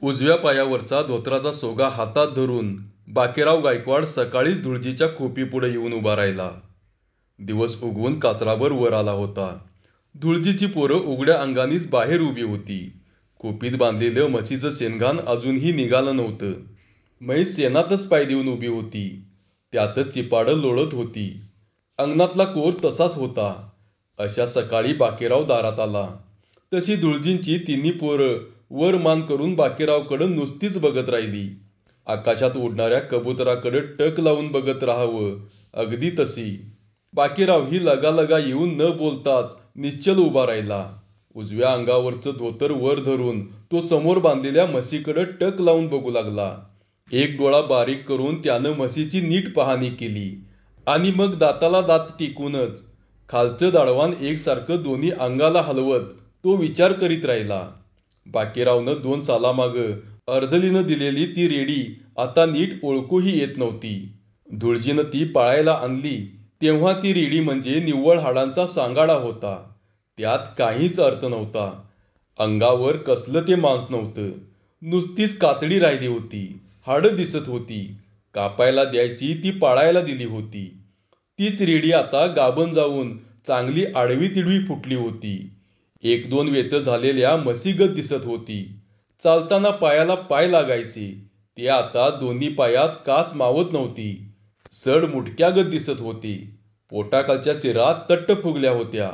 उजव्या पायावरचा धोतराचा सोगा हातात धरून बाकेराव गायकवाड सकाळीच धुळजीच्या खोपीपुढे येऊन उभा राहिला. दिवस उगवून कासराभर वर आला होता. धुळजीची पोरं उघड्या अंगानीच बाहेर उभी होती. खोपीत बांधलेलं म्हशीचं शेणघाण अजूनही निघालं नव्हतं. म्हैस शेणातच पाय देऊन उभी होती. त्यातच चिपाडं लोळत होती. अंगणातला कोर तसाच होता. अशा सकाळी बाकेराव दारात आला. तशी धुळजींची तिन्ही पोरं वर मान करून बाकेरावकडं नुसतीच बघत राहिली. आकाशात उडणाऱ्या कबुतराकडे टक लावून बघत राहावं, अगदी तशी. बाकेरावही लगालगा येऊन न बोलताच निश्चल उभा राहिला. उजव्या अंगावरचं धोतर वर धरून तो समोर बांधलेल्या म्हशीकडे टक लावून बघू लागला. एक डोळा बारीक करून त्यानं म्हशीची नीट पाहणी केली आणि मग दाताला दात टिकूनच खालचं दाढवान एकसारखं दोन्ही अंगाला हलवत तो विचार करीत राहिला. बाकेरावनं 2 सालामागं अर्धलीनं दिलेली ती रेडी आता नीट ओळखूही येत नव्हती. धुळजीनं ती पाळायला आणली तेव्हा ती रेडी म्हणजे निव्वळ हाडांचा सांगाडा होता. त्यात काहीच अर्थ नव्हता. अंगावर कसलं ते मांस नव्हतं. नुसतीच कातडी राहिली होती. हाडं दिसत होती. कापायला द्यायची ती पाळायला दिली होती. तीच रेडी आता गाभण जाऊन चांगली आडवी तिडवी फुटली होती. 1-2 वेतं झालेल्या म्हशीगत दिसत होती. चालताना पायाला पाय लागायचे ते आता दोन्ही पायात कास मावत नव्हती. सड मुटक्यागत दिसत होती. पोटाखालच्या शिरा तट्ट फुगल्या होत्या.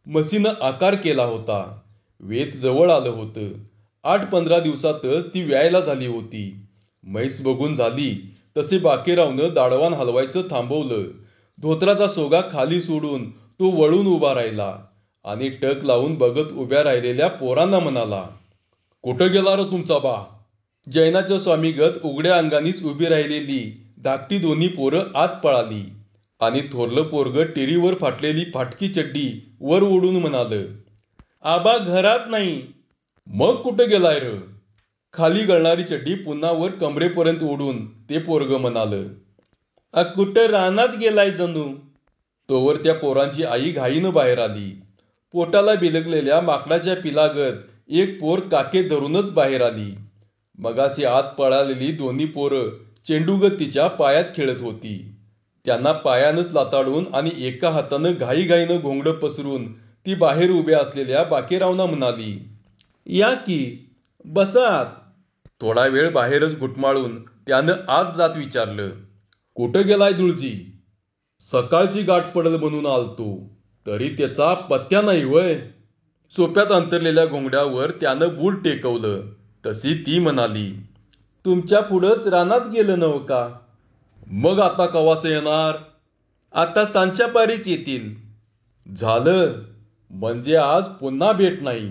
म्हशीनं आकार केला होता. वेत जवळ आलं होतं. 8-15 दिवसातच ती व्यायला झाली होती. म्हैस बघून झाली तसे बाकेरावनं दाढवान हलवायचं थांबवलं. धोतराचा सोगा खाली सोडून तो वळून उभा राहिला आणि टक लावून बघत उभ्या राहिलेल्या पोरांना म्हणाला, "कुठं गेला रे तुमचा बा?" जैनाच्या स्वामीगत उघड्या अंगानीच उभी राहिलेली धाकटी दोन्ही पोरं आत पळाली आणि थोरलं पोरगं टेरीवर फाटलेली फाटकी चड्डी वर ओढून म्हणालं, "आबा घरात नाही." "मग कुठं गेलाय र?" खाली गळणारी चड्डी पुन्हा वर कमरेपर्यंत ओढून ते पोरगं म्हणालं, कुठं रानात गेलाय जणू." तोवर त्या पोरांची आई घाईनं बाहेर आली. पोटाला बिलगलेल्या माकडाच्या पिलागत एक पोर काखेत धरूनच बाहेर आली. मगाची आत पळालेली दोन्ही पोरं चेंडूगत तिच्या पायात खेळत होती. त्यांना पायानंच लाताडून आणि एका हातानं घाईघाईनं घोंगडं पसरून ती बाहेर उभ्या असलेल्या बाकेरावना म्हणाली, "या की, बसा आत." थोडा वेळ बाहेरच घुटमाळून त्यानं आत जात विचारलं, "कुठं गेलाय धुळजी?" "सकाळची गाठ पडल म्हणून आलतो, तरी त्याचा पत्त्या नाही वय." सोप्यात अंतरलेल्या घोंगड्यावर त्यानं बूट टेकवलं. तशी ती म्हणाली, "तुमच्या पुढंच रानात गेलं नव्ह का?" "मग आता कवाचं येणार?" "आता सांजच्या पारीच येतील." "झालं, म्हणजे आज पुन्हा भेट नाही."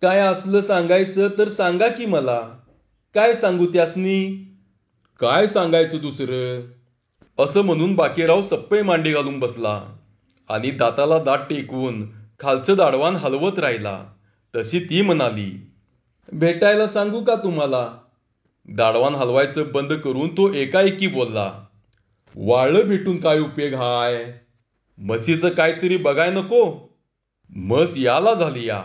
"काय असलं सांगायचं तर सांगा की मला. काय सांगू त्यासनी?" "काय सांगायचं दुसरं?" असं म्हणून बाकेराव सप्पई मांडी घालून बसला आणि दाताला दात टेकवून खालचं दाढवान हलवत राहिला. तशी ती म्हणाली, "भेटायला सांगू का तुम्हाला?" दाढवान हलवायचं बंद करून तो एकाएकी बोलला, "वाळलं भेटून काय उपयोग हाय? म्हशीचं काहीतरी बघाय नको?" "म्हस याला झाली या.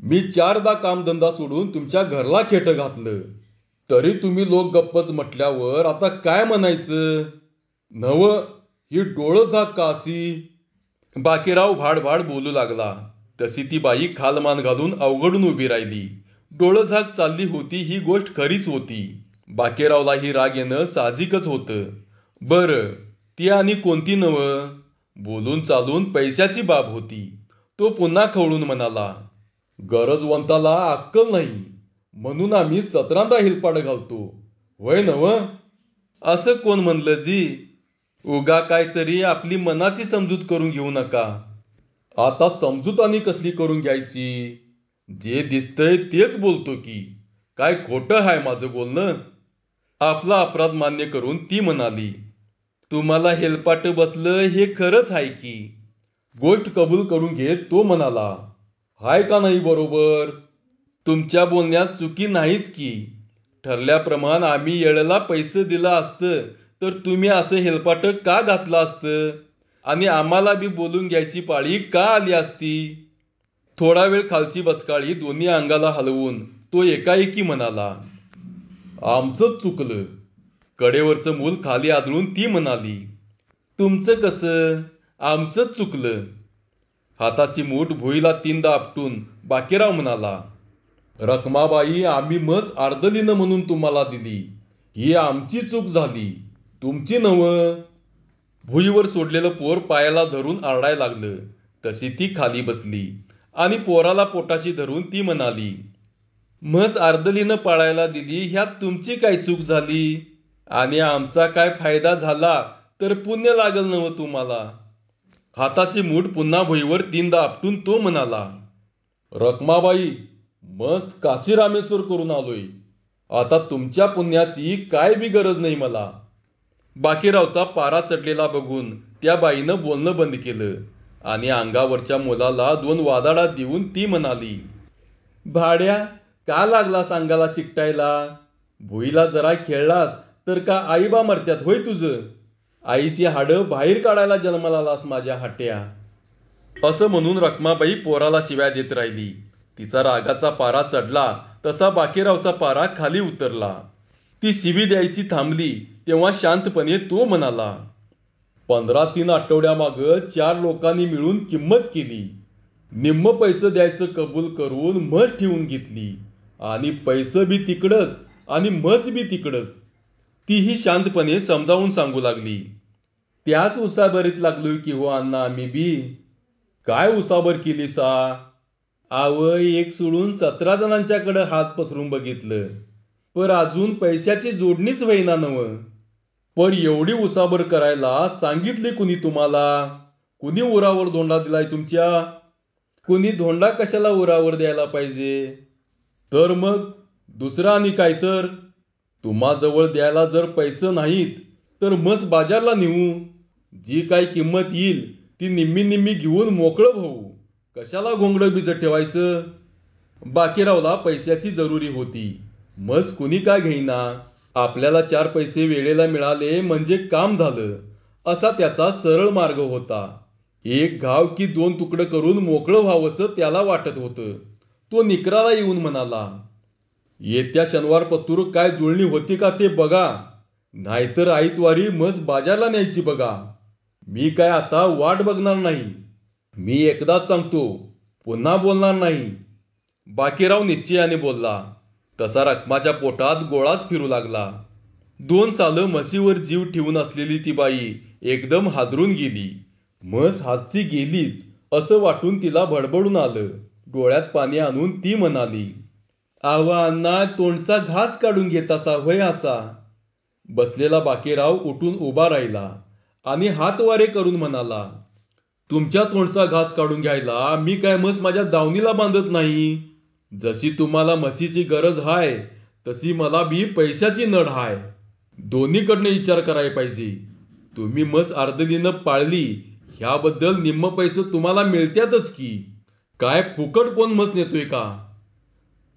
मी 4दा कामधंदा सोडून तुमच्या घरला खेटं घातलं, तरी तुम्ही लोक गप्पच म्हटल्यावर आता काय म्हणायचं?" "नवं, ही डोळं झाक का अशी?" बाकेराव भाडभाड बोलू लागला. तशी ती बाई खालमान घालून अवघडून उभी राहिली. डोळं झाक चालली होती ही गोष्ट खरीच होती. बाकेरावलाही राग येणं साहजिकच होतं. "बरं, ती आणि कोणती नवं?" बोलून चालून पैशाची बाब होती. तो पुन्हा खवळून म्हणाला, "गरजवंताला अक्कल नाही म्हणून आम्ही 17दा हेलपाटं घालतो, होय नवं?" "असं कोण म्हणलं जी? उगा काहीतरी आपली मनाची समजूत करून घेऊ नका." "आता समजूत आणि कसली करून घ्यायची? जे दिसतंय तेच बोलतो की. काय खोटं हाय माझं बोलणं?" आपला अपराध मान्य करून ती म्हणाली, "तुम्हाला हेलपाटं बसलं हे खरंच हाय की." गोष्ट कबूल करून घेत तो म्हणाला, "हाय का नाही बरोबर?" "तुमच्या बोलण्यात चुकी नाहीच की. ठरल्याप्रमाणे आम्ही येळेला पैसे दिलं असतं तर तुम्ही असं हेलपाटं का घातलं असतं आणि आम्हाला बी बोलून घ्यायची पाळी का आली असती?" थोडा वेळ खालची बचकाळी दोन्ही अंगाला हलवून तो एकाएकी म्हणाला, आमचंच चुकलं. कडेवरचं मूल खाली आदळून ती म्हणाली, तुमचं कसं? आमचंच चुकलं. हाताची मूठ भुईला 3दा आपटून बाकीराव म्हणाला, रखमाबाई, आम्ही म्हस अर्धलीनं म्हणून तुम्हाला दिली. ही आमची चूक झाली, तुमची नव्हं. भुईवर सोडलेलं पोर पायाला धरून आरडायला लागलं. तशी ती खाली बसली आणि पोराला पोटाशी धरून ती म्हणाली, म्हस अर्धलीनं पाळायला दिली ह्यात तुमची काय चूक झाली? आणि आमचा काय फायदा झाला तर पुण्य लागल नवं तुम्हाला. हाताची मूठ पुन्हा भुईवर 3दा आपटून तो म्हणाला, रखमाबाई, मस्त काशी रामेश्वर करून आलोय. आता तुमच्या पुण्याची काय बी गरज नाही मला. बाकीरावचा पारा चढलेला बघून त्या बाईनं बोलणं बंद केलं आणि अंगावरच्या मुलाला 2 वादाडा देऊन ती म्हणाली, भाड्या, का लागलास अंगाला चिकटायला? भुईला जरा खेळलास तर का आईबा मरत्यात होय तुझं? आईची हाडं बाहेर काढायला जन्माला आलास माझ्या हाट्या. असं म्हणून रखमाबाई पोराला शिव्या देत राहिली. तिचा रागाचा पारा चढला तसा बाकीरावचा पारा खाली उतरला. ती शिवी द्यायची थांबली तेव्हा शांतपणे तो म्हणाला, 15-3 आठवड्यामागं 4 लोकांनी मिळून किंमत केली. निम्म पैसे द्यायचं कबूल करून म्हस ठेवून घेतली आणि पैसे बी तिकडंच आणि म्हस बी तिकडंच. तीही शांतपणे समजावून सांगू लागली, त्याच उसाबरीत लागलोय की हो अण्णा आम्ही बी. काय उसाबर केली सा? एक सोडून 17 जणांच्याकडे हात पसरून बघितलं, पर अजून पैशाची जोडणीच होईना नवं. पर एवढी उसाबर करायला सांगितली कुणी तुम्हाला? कुणी उरावर धोंडा दिलाय तुमच्या? कुणी धोंडा कशाला उरावर द्यायला पाहिजे? तर मग दुसरा आणि काय तर? तुम्हाजवळ द्यायला जर पैसे नाहीत तर म्हस बाजारला नेऊ. जी काय किंमत येईल ती निम्मी निम्मी घेऊन मोकळं होऊ. कशाला घोंगडं भिजत ठेवायचं? बाकीरावला पैशाची जरुरी होती. म्हस कुणी का घेईना? आपल्याला 4 पैसे वेळेला मिळाले म्हणजे काम झालं, असा त्याचा सरळ मार्ग होता. एक घाव की 2 तुकडं करून मोकळं व्हावंसं त्याला वाटत होतं. तो निकराला येऊन म्हणाला, येत्या शनिवार पतूर काय जुळणी होती का ते बघा, नाहीतर आईतवारी म्हस बाजारला न्यायची बघा. मी काय आता वाट बघणार नाही. मी एकदाच सांगतो, पुन्हा बोलणार नाही. बाकीराव निश्चयाने बोलला. तसा रखमाच्या पोटात गोळाच फिरू लागला. 2 सालं म्हशीवर जीव ठेवून असलेली ती बाई एकदम हादरून गेली. म्हस हातची गेलीच असं वाटून तिला भडभडून आलं. डोळ्यात पाणी आणून ती म्हणाली, आवा अण्णा, तोंडचा घास काढून घेतासा होय असा? बसलेला बाकीराव उठून उभा राहिला आणि हातवारे करून म्हणाला, तुमच्या तोंडचा घास काढून घ्यायला मी काय म्हस माझ्या दावणीला बांधत नाही. जशी तुम्हाला म्हशीची गरज हाय तशी मला बी पैशाची नड हाय. दोन्हीकडनं विचार करायला पाहिजे. तुम्ही म्हस अर्धलीनं पाळली ह्याबद्दल निम्म पैसे तुम्हाला मिळत्यातच की. काय फुकट कोण म्हस नेतोय का?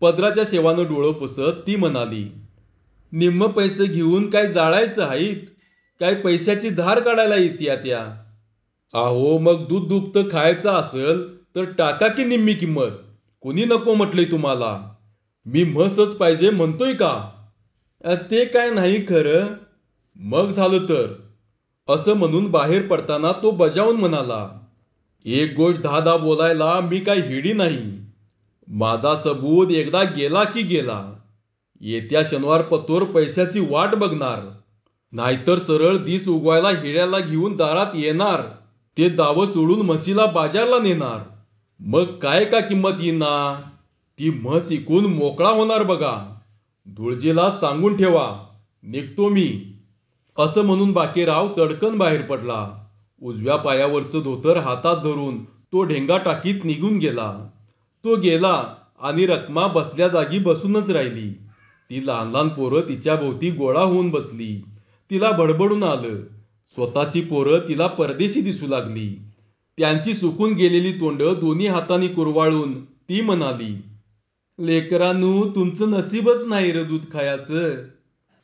पदराच्या शेवानं डोळं पुसत ती म्हणाली, निम्म पैसे घेऊन काय जाळायचं आहेत? काय पैशाची धार काढायला येते त्या? अहो, मग दूध दुभतं खायचं असेल तर टाका की निम्मी किंमत. कुणी नको म्हटलंय तुम्हाला? मी म्हसच पाहिजे म्हणतोय का? ते काय नाही खरं. मग झालं तर. असं म्हणून बाहेर पडताना तो बजावून म्हणाला, एक गोष्ट 10 बोलायला मी काय हिडी नाही. माझा सबूत एकदा गेला की गेला. येत्या शनिवार पतोर पैशाची वाट बघणार, नाहीतर सरळ दिस उगवायला हिड्याला घेऊन दारात येणार. ते दावं सोडून म्हशीला बाजारला नेणार. मग काय का किंमत येईना. ती म्हस इकून मोकळा होणार बघा. धुळजीला सांगून ठेवा, निघतो मी. असं म्हणून बाकीराव तडकन बाहेर पडला. उजव्या पायावरचं धोतर हातात धरून तो ढेंगा टाकीत निघून गेला. तो गेला आणि रखमा बसल्या जागी बसूनच राहिली. ती लहान लहान पोरं तिच्या भोवती गोळा होऊन बसली. तिला भडभडून आलं. स्वतःची पोरं तिला परदेशी दिसू लागली. त्यांची सुकून गेलेली तोंड दोन्ही हातांनी कुरवाळून ती म्हणाली, लेकरांनू, तुमचं नशीबच नाही र दूध खायचं.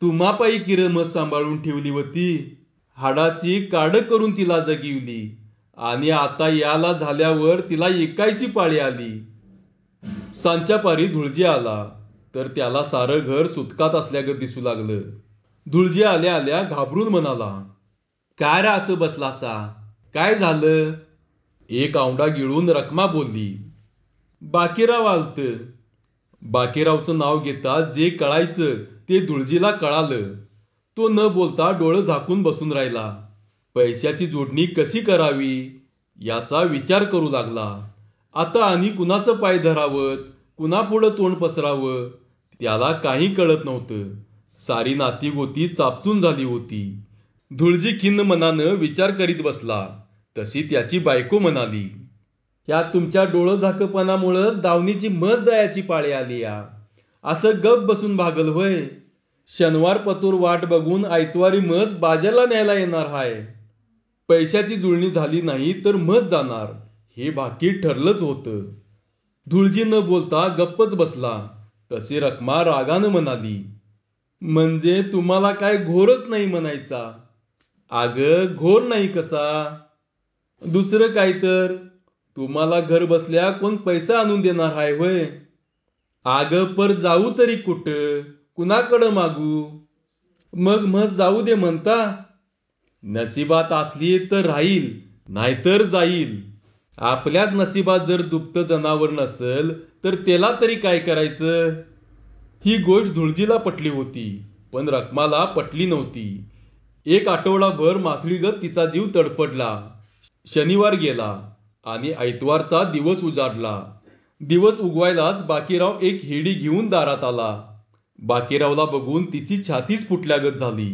तुम्हापायी किर म्हस सांभाळून ठेवली होती. हाडाची काड करून तिला जगिवली आणि आता याला झाल्यावर तिला ऐकायची पाळी आली. सांच्या पारी धुळजी आला. तर त्याला सारं घर सुतकात असल्यागत दिसू लागलं. धुळजी आल्या आल्या घाबरून म्हणाला, काय रा असं बसलासा, काय झालं? एक औंढा गिळून रखमा बोलली, बाकीराव आलत. बाकीरावचं नाव घेता जे कळायचं ते धुळजीला कळालं. तो न बोलता डोळं झाकून बसून राहिला. पैशाची जोडणी कशी करावी याचा विचार करू लागला. आता आणि कुणाचं पाय धरावं, कुणापुढं तोंड पसरावं त्याला काही कळत नव्हतं. सारी नातीगोती चापचून झाली होती. धुळजी खिन्न मनानं विचार करीत बसला. तशी त्याची बायको म्हणाली, या तुमच्या डोळं झाकपणामुळंच दावणीची मज जायची पाळी आली या. असं गप बसून भागल होय. शनिवार पतूर वाट बघून आयतवारी मज बाजारला न्यायला येणार हाय. पैशाची जुळणी झाली नाही तर मज जाणार हे भाकीत ठरलंच होतं. धुळजी न बोलता गप्पच बसला. तशी रखमा रागानं म्हणाली, म्हणजे तुम्हाला काय घोरच नाही म्हणायचा? अगं घोर नाही कसा, दुसरं काय तर. तुम्हाला घर बसल्या कोण पैसा आणून देणार हाय होय? अगं पर जाऊ तरी कुठं, कुणाकडं मागू? मग मज जाऊ दे म्हणता? नशिबात असली तर राहील, नाहीतर जाईल. आपल्याच नशिबात जर दुभतं जनावर नसल तर त्याला तरी काय करायचं? ही गोष्ट धुळजीला पटली होती, पण रखमाला पटली नव्हती. एक आठवडाभर मासळीगत तिचा जीव तडफडला. शनिवार गेला आणि आयतवारचा दिवस उजाडला. दिवस उगवायलाच बाकीराव एक हेडी घेऊन दारात आला. बाकीरावला बघून तिची छातीच फुटल्यागत झाली.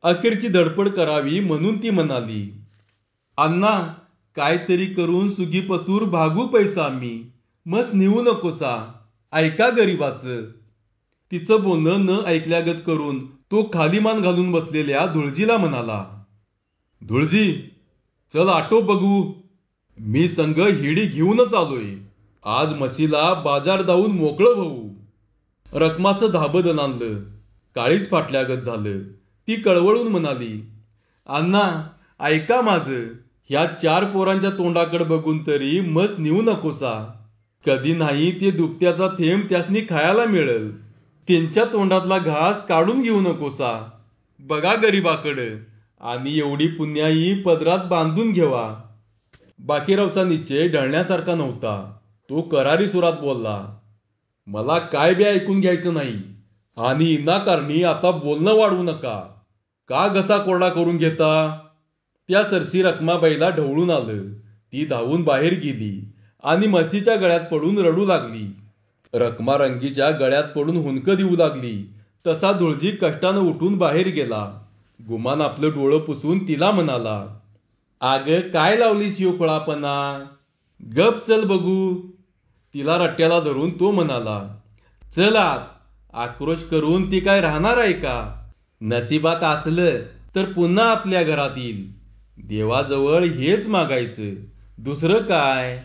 अखेरची धडपड करावी म्हणून ती म्हणाली, अण्णा काहीतरी करून सुगीपतूर भागू पैसा आम्ही. मस्त नेऊ नकोसा, ऐका गरीबाचं. तिचं बोलणं न ऐकल्यागत करून तो खाली मान घालून बसलेल्या धुळजीला म्हणाला, धुळजी चल आटो बघू. मी संग हिडी घेऊनच आलोय. आज म्हशीला बाजार दावून मोकळं होऊ. रखमाचं धाबं दणाणलं, काळीच फाटल्यागत झालं. ती कळवळून म्हणाली, अण्णा ऐका माझं. ह्या 4 पोरांच्या तोंडाकडे बघून तरी मस्त नेऊ नकोसा. कधी नाही ते दुभत्याचा थेंब त्यासनी खायला मिळेल. त्यांच्या तोंडातला घास काढून घेऊ नकोसा. बघा गरीबाकडं आणि एवढी पुण्याई पदरात बांधून घेवा. बाकीरावचा निश्चय ढळण्यासारखा नव्हता. तो करारी सुरात बोलला, मला काय बी ऐकून घ्यायचं नाही आणि इनाकारणी आता बोलणं वाढवू नका. का घसा कोरडा करून घेता? त्या सरशी रखमाबाईला ढवळून आलं. ती धावून बाहेर गेली आणि म्हशीच्या गळ्यात पडून रडू लागली. रखमा रंगीच्या गळ्यात पडून हुंदकं देऊ लागली. तसा धुळजी कष्टानं उठून बाहेर गेला. गुमान आपलं डोळं पुसून तिला म्हणाला, अगं काय लावलीस यो खुळापणा? गप चल बघू. तिला रट्ट्याला धरून तो म्हणाला, चल आत. आक्रोश करून ती काय राहणार आहे का? नशिबात असलं तर पुन्हा आपल्या घरात येईल. देवाजवळ हेच मागायचं, दुसरं काय?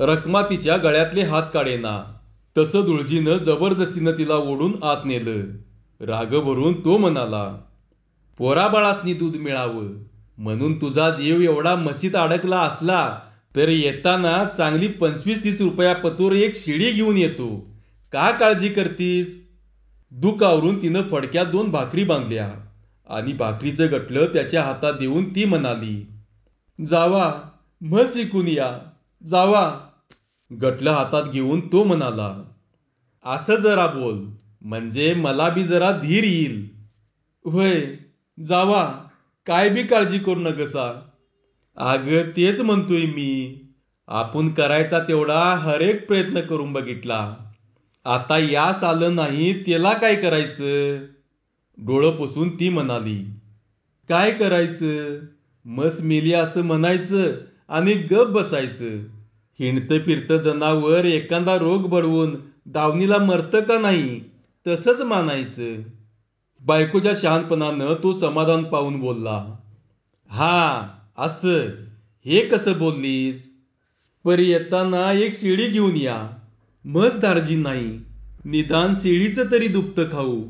रखमा तिच्या गळ्यातले हात काढेना. तसं धुळजीनं जबरदस्तीनं तिला ओढून आत नेलं. राग भरून तो म्हणाला, पोराबाळासनी दूध मिळावं म्हणून तुझा जीव एवढा म्हशीत अडकला असला तर येताना चांगली 25-30 रुपया पतूर एक शिडी घेऊन येतो. का काळजी करतीस? दुःख आवरून तिनं फडक्यात 2 भाकरी बांधल्या आणि भाकरीचं गटलं त्याच्या हातात देऊन ती म्हणाली, जावा म्हस विकून या, जावा. गटलं हातात घेऊन तो म्हणाला, असं जरा बोल म्हणजे मला बी जरा धीर येईल. होय जावा, काय बी काळजी करू नकसा. अगं तेच म्हणतोय मी. आपण करायचा तेवढा हरेक प्रयत्न करून बघितला. आता यास आलं नाही त्याला काय करायचं? डोळं पुसून ती म्हणाली, काय करायचं? मस मेली असं म्हणायचं आणि गप बसायचं. हिंडतं फिरतं जनावर एखादा रोग बडवून दावणीला मरतं का नाही तसंच मानायचं. बायकोच्या शहाणपणानं तो समाधान पाहून बोलला, हा असं, हे कसं बोललीस? परी येताना एक शेळी घेऊन या. म्हस दारजी नाही, निदान शेळीचं तरी दुभतं खाऊ.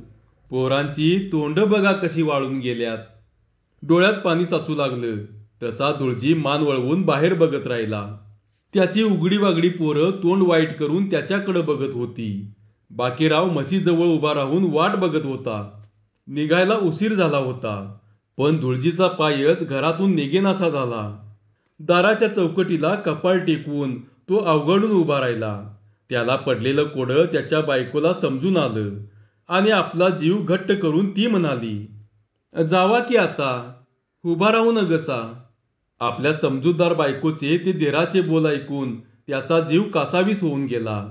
पोरांची तोंड बघा कशी वाळून गेल्यात. डोळ्यात पाणी साचू लागलं. तसा धुळजी मान वळवून बाहेर बघत राहिला. त्याची उघडी वागडी पोरं तोंड वाईट करून त्याच्याकडे बघत होती. बाकीराव म्हशीजवळ उभा राहून वाट बघत होता. निघायला उशीर झाला होता, पण धुळजीचा पायच घरातून निघेनासा झाला. दाराच्या चौकटीला कपाळ टेकवून तो अवघडून उभा राहिला. त्याला पडलेलं कोडं त्याच्या बायकोला समजून आलं आणि आपला जीव घट्ट करून ती म्हणाली, जावा की आता, उभा राहू नगसा. आपल्या समजूतदार बायकोचे ते धीराचे बोल ऐकून त्याचा जीव कासावीस होऊन गेला.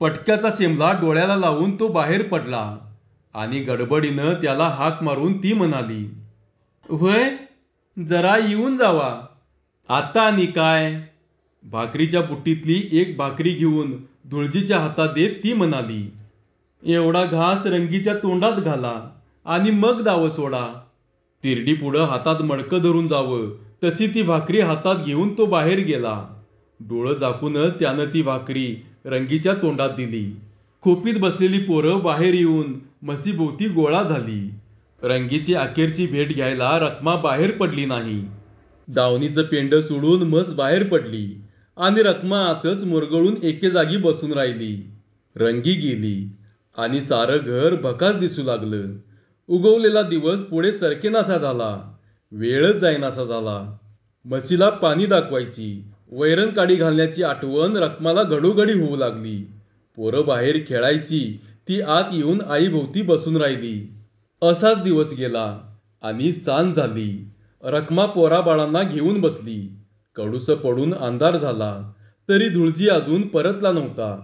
पटक्याचा शेमला डोळ्याला लावून तो बाहेर पडला आणि गडबडीनं त्याला हाक मारून ती म्हणाली, व्हय, जरा येऊन जावा. आता आणि काय? भाकरीच्या बुट्टीतली एक भाकरी घेऊन धुळजीच्या हातात देत ती म्हणाली, एवढा घास रंगीच्या तोंडात घाला आणि मग दाव सोडा. तिरडी पुढं हातात मडकं धरून जावं तशी ती भाकरी हातात घेऊन तो बाहेर गेला. डोळं झाकूनच त्यानं ती भाकरी रंगीच्या तोंडात दिली. खोपीत बसलेली पोरं बाहेर येऊन म्हशीभोवती गोळा झाली. रंगीची अखेरची भेट घ्यायला रखमा बाहेर पडली नाही. दावणीचं पेंड सोडून म्हस बाहेर पडली आणि रखमा आतच मुरगळून एके जागी बसून राहिली. रंगी गेली आणि सारं घर भकास दिसू लागलं. उगवलेला दिवस पुढे सरकेनासा झाला. वेळच जाईनासा झाला. म्हशीला पाणी दाखवायची, वैरण काडी घालण्याची आठवण रखमाला घडोघडी होऊ लागली. पोरं बाहेर खेळायची, ती आत येऊन आईभोवती बसून राहिली. असाच दिवस गेला आणि सांज झाली. रखमा पोराबाळांना घेऊन बसली. कडूसं पडून अंधार झाला तरी धुळजी अजून परतला नव्हता.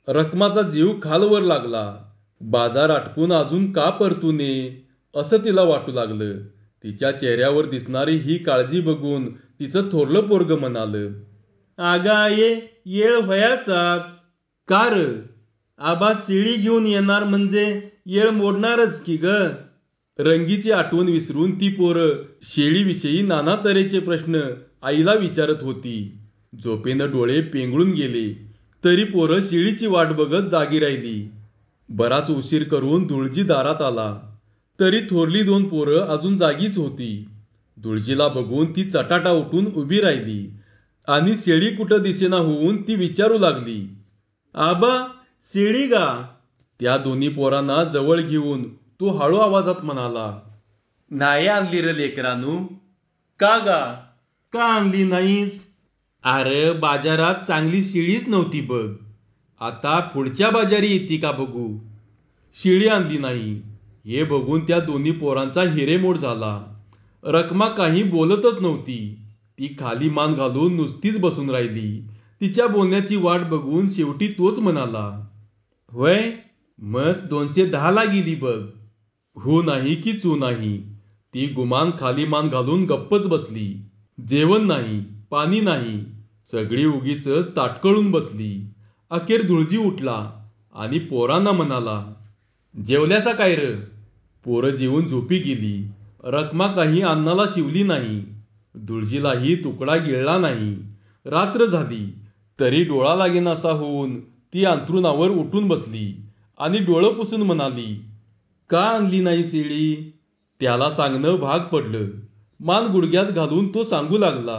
रखमाचा जीव खालवर लागला. बाजार आटपून अजून का परतू नये असं तिला वाटू लागलं. तिच्या चेहऱ्यावर दिसणारी ही काळजी बघून तिचं थोरलं पोरगं म्हणालं, आगा येळ व्हायाचाच. का र? आबा शिळी घेऊन येणार म्हणजे येळ मोडणारच की ग. रंगीची आठवण विसरून ती पोरं शेळीविषयी नाना तऱ्हेचे प्रश्न आईला विचारत होती. झोपेनं डोळे पेंगळून गेले तरी पोरं शेळीची वाट बघत जागी राहिली. बराच उशीर करून धुळजी दारात आला तरी थोरली दोन पोरं अजून जागीच होती. धुळजीला बघून ती चटाटा उठून उभी राहिली आणि शेळी कुठं दिसेना होऊन ती विचारू लागली, आबा शेळी गा? त्या दोन्ही पोरांना जवळ घेऊन तो हळू आवाजात म्हणाला, नाही आणली र लेकरानू. का गा? का आणली नाहीस? अरे बाजारात चांगली शेळीच नव्हती बघ. आता पुढच्या बाजारी येते का बघू. शेळी आणली नाही. हे बघून त्या दोन्ही पोरांचा हिरेमोड झाला. रखमा काही बोलतच नव्हती. ती खाली मान घालून नुसतीच बसून राहिली. तिच्या बोलण्याची वाट बघून शेवटी तोच म्हणाला, होय, म्हस 210ला गेली बघ. हो नाही की चू नाही. ती गुमान खाली मान घालून गप्पच बसली. जेवण नाही, पाणी नाही. सगळी उगीच ताटकळून बसली. अखेर धुळजी उठला आणि पोरांना म्हणाला, जेवल्यासा काय र? पोरं जेवून झोपी गेली. रखमा काही अन्नाला शिवली नाही. धुळजीलाही तुकडा गिळला नाही. रात्र झाली तरी डोळा लागेनासा होऊन ती अंथरुणावर उठून बसली आणि डोळं पुसून म्हणाली, का आणली नाही शेळी? त्याला सांगणं भाग पडलं. मान गुडघ्यात घालून तो सांगू लागला,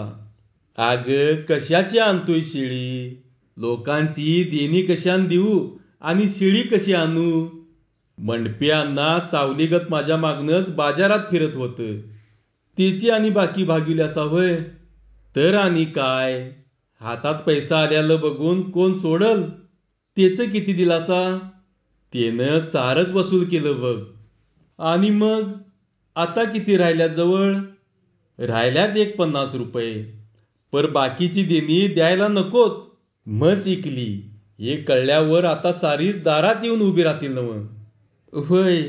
अग कशाची आणतोय शेळी? लोकांची देणी कशान देऊ आणि शेळी कशी आणू? मंडपे अण्णा सावलीगत माझ्या मागनच बाजारात फिरत होतं. त्याची आणि बाकी भागिवल्यासा होय? तर आणि काय, हातात पैसा आल्यालं बघून कोण सोडल? त्याचं किती दिलासा? त्यानं सारच वसूल केलं बघ. आणि मग आता किती राहिल्या जवळ? राहिल्यात एक 50 रुपये. पर बाकीची देणी द्यायला नकोत. म्हस इकली हे कळल्यावर आता सारीच दारात येऊन उभी राहतील नवं. होय,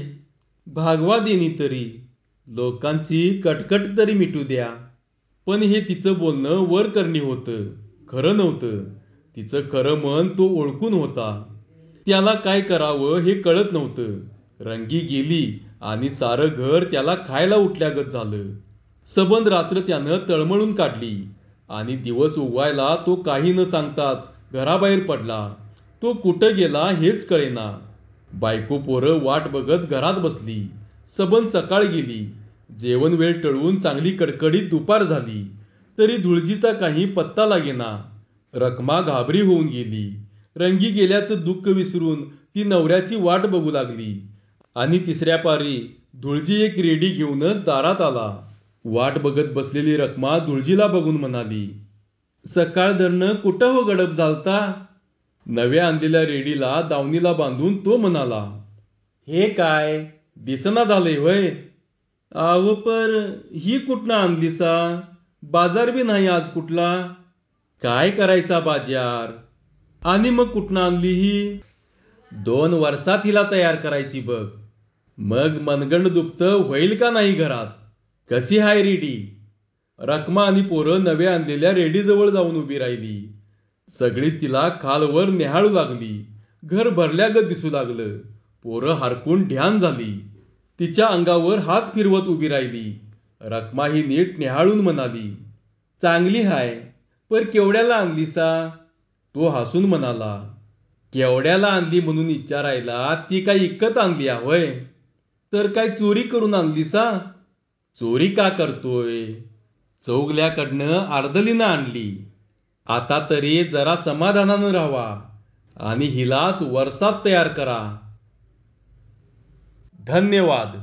भागवा देणी तरी. लोकांची कटकट तरी मिटू द्या. पण हे तिचं बोलणं वरकरणी होतं, खरं नव्हतं. तिचं खरं मन तो ओळखून होता. त्याला काय करावं हे कळत नव्हतं. रंगी गेली आणि सारं घर त्याला खायला उठल्यागत झालं. सबंध रात्र त्यानं तळमळून काढली आणि दिवस उगवायला तो काही न सांगताच घराबाहेर पडला. तो कुठं गेला हेच कळेना. बायको पोरं वाट बघत घरात बसली. सबंध सकाळ गेली. जेवण वेळ टळून चांगली कडकडीत दुपार झाली तरी धुळजीचा काही पत्ता लागेना. रखमा घाबरी होऊन गेली. रंगी गेल्याचं दुःख विसरून ती नवऱ्याची वाट बघू लागली आणि तिसऱ्या पारी धुळजी एक रेडी घेऊनच दारात आला. वाट बघत बसलेली रखमा धुळजीला बघून म्हणाली, सकाळ धरणं कुठं हो गडप झालता? नव्या आणलेल्या रेडीला दावणीला बांधून तो म्हणाला, हे काय दिसना झालंय होय? आव पर ही कुठनं आणली सा? बाजार बी नाही आज कुठला. काय करायचा बाजार? आणि मग कुठनं आणली ही? 2 वर्षात हिला तयार करायची बघ. मग मनगंड दुपतं होईल का नाही घरात? कशी हाय रेडी? रखमा आणि पोरं नव्या आणलेल्या रेडीजवळ जाऊन उभी राहिली. सगळीच तिला खालवर निहाळू लागली. घर भरल्यागत दिसू लागलं. पोरं हरकून ढ्यान झाली. तिच्या अंगावर हात फिरवत उभी राहिली. रखमा ही नीट निहाळून म्हणाली, चांगली हाय, पर केवढ्याला आणली सा? तो हसून म्हणाला, केवढ्याला आणली म्हणून विचारायला ती काय इकत आणली होय? तर काय चोरी करून आणली सा? चोरी का करतोय? चौगल्याकडनं अर्धलीनं आणली. आता तरी जरा समाधानानं राहावा आणि हिलाच वर्षात तयार करा. धन्यवाद.